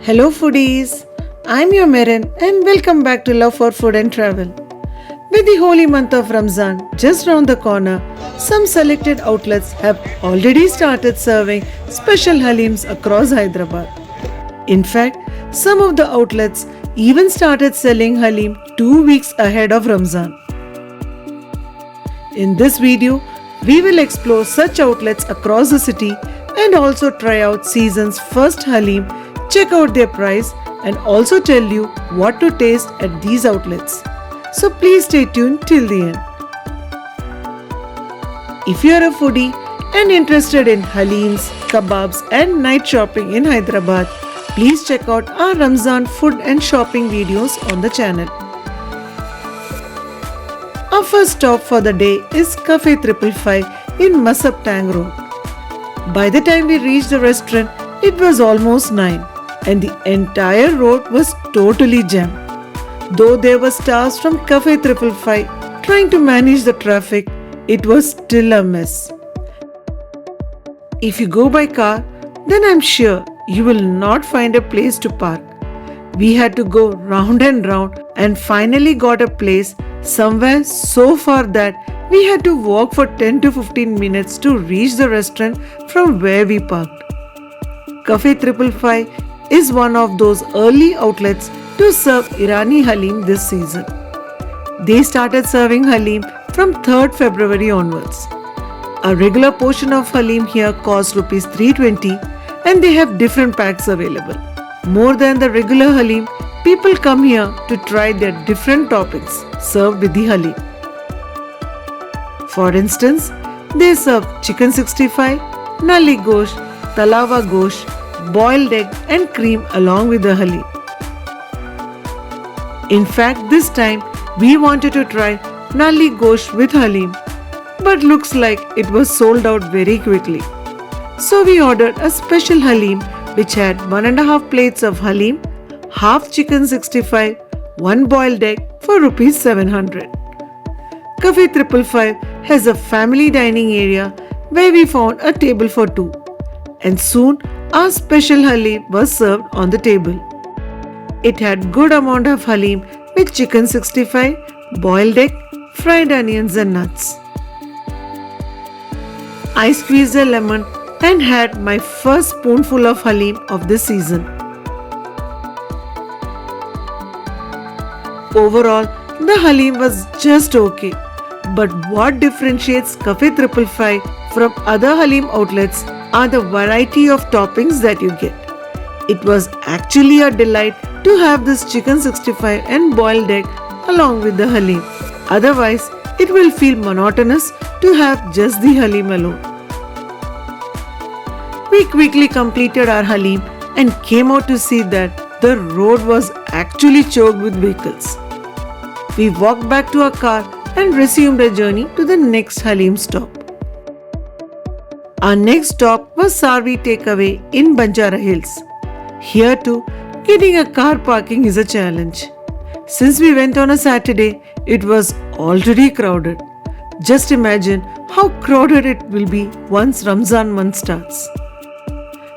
Hello foodies, I'm your Merin and welcome back to Love for Food and Travel. With the holy month of Ramzan just round the corner, some selected outlets have already started serving special halims across Hyderabad. In fact, some of the outlets even started selling halim 2 weeks ahead of Ramzan. In this video, we will explore such outlets across the city and also try out season's first halim, check out their price and also tell you what to taste at these outlets. So please stay tuned till the end. If you are a foodie and interested in halims, kebabs and night shopping in Hyderabad, please check out our Ramzan food and shopping videos on the channel. Our first stop for the day is Cafe 555 in Masab Tang Road. By the time we reached the restaurant, it was almost 9 and the entire road was totally jammed. Though there were staffs from Cafe 555 trying to manage the traffic, it was still a mess. If you go by car, then I'm sure you will not find a place to park. We had to go round and round and finally got a place somewhere so far that we had to walk for 10 to 15 minutes to reach the restaurant from where we parked. Cafe 555 is one of those early outlets to serve Irani halim this season. They started serving halim from 3rd February onwards. A regular portion of halim here costs Rs 320 and they have different packs available. More than the regular halim, people come here to try their different toppings served with the halim. For instance, they serve chicken 65, nali gosh, talawa gosh, boiled egg and cream along with the halim. In fact, this time we wanted to try nali gosh with halim, but looks like it was sold out very quickly. So we ordered a special halim which had 1.5 plates of halim, half chicken 65, 1 boiled egg for Rs 700. Cafe 555 has a family dining area where we found a table for 2 and soon our special halim was served on the table. It had good amount of halim with chicken 65, boiled egg, fried onions and nuts. I squeezed a lemon and had my first spoonful of halim of this season. Overall, the halim was just okay. But what differentiates Cafe 555 from other halim outlets are the variety of toppings that you get. It was actually a delight to have this chicken 65 and boiled egg along with the halim. Otherwise, it will feel monotonous to have just the halim alone. We quickly completed our halim and came out to see that the road was actually choked with vehicles. We walked back to our car and resumed our journey to the next halim stop. Our next stop was Sarvi Takeaway in Banjara Hills. Here too, getting a car parking is a challenge. Since we went on a Saturday, it was already crowded. Just imagine how crowded it will be once Ramzan month starts.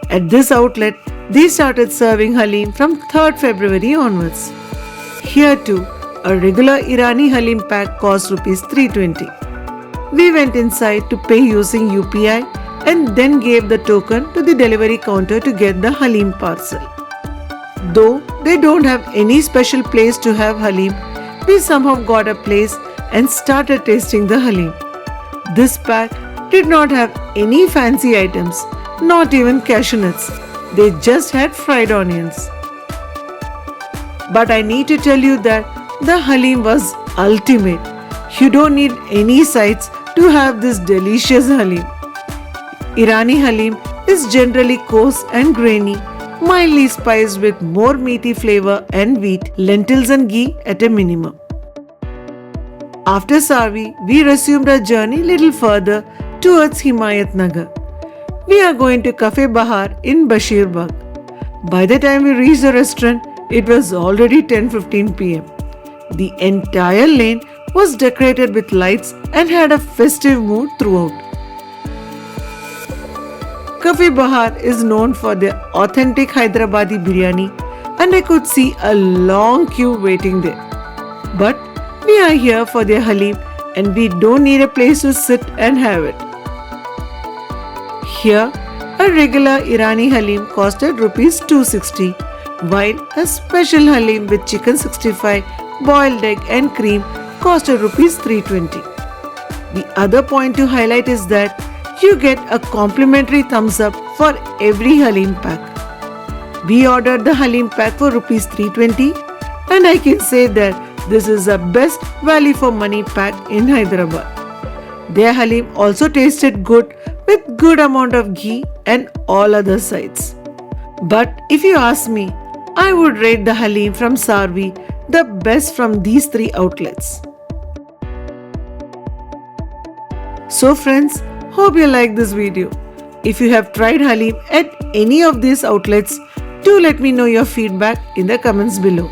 At this outlet, they started serving halim from 3rd February onwards. Here too, a regular Irani halim pack cost Rs 320. We went inside to pay using UPI and then gave the token to the delivery counter to get the halim parcel. Though they don't have any special place to have halim, we somehow got a place and started tasting the halim. This pack did not have any fancy items, not even cashew nuts. They just had fried onions. But I need to tell you that the halim was ultimate. You don't need any sides to have this delicious halim. Irani halim is generally coarse and grainy, mildly spiced with more meaty flavor and wheat, lentils and ghee at a minimum. After Sarvi, we resumed our journey little further towards Himayat Nagar. We are going to Cafe Bahar in Bashir Bagh. By the time we reached the restaurant, it was already 10:15 p.m. The entire lane was decorated with lights and had a festive mood throughout. Cafe Bahar is known for their authentic Hyderabadi biryani and I could see a long queue waiting there. But we are here for their halim and we don't need a place to sit and have it. Here, a regular Irani halim costed rupees 260, while a special halim with chicken 65, boiled egg and cream costed rupees 320. The other point to highlight is that you get a complimentary thumbs up for every halim pack. We ordered the halim pack for rupees 320 and I can say that this is the best value for money pack in Hyderabad. Their halim also tasted good with good amount of ghee and all other sides. But if you ask me, I would rate the halim from Sarvi the best from these three outlets. So friends, hope you like this video. If you have tried halim at any of these outlets, do let me know your feedback in the comments below.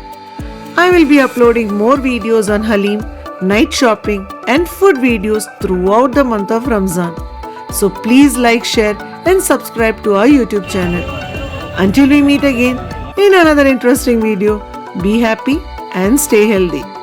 I will be uploading more videos on halim, night shopping and food videos throughout the month of Ramzan. So please like, share and subscribe to our YouTube channel. Until we meet again in another interesting video, be happy and stay healthy.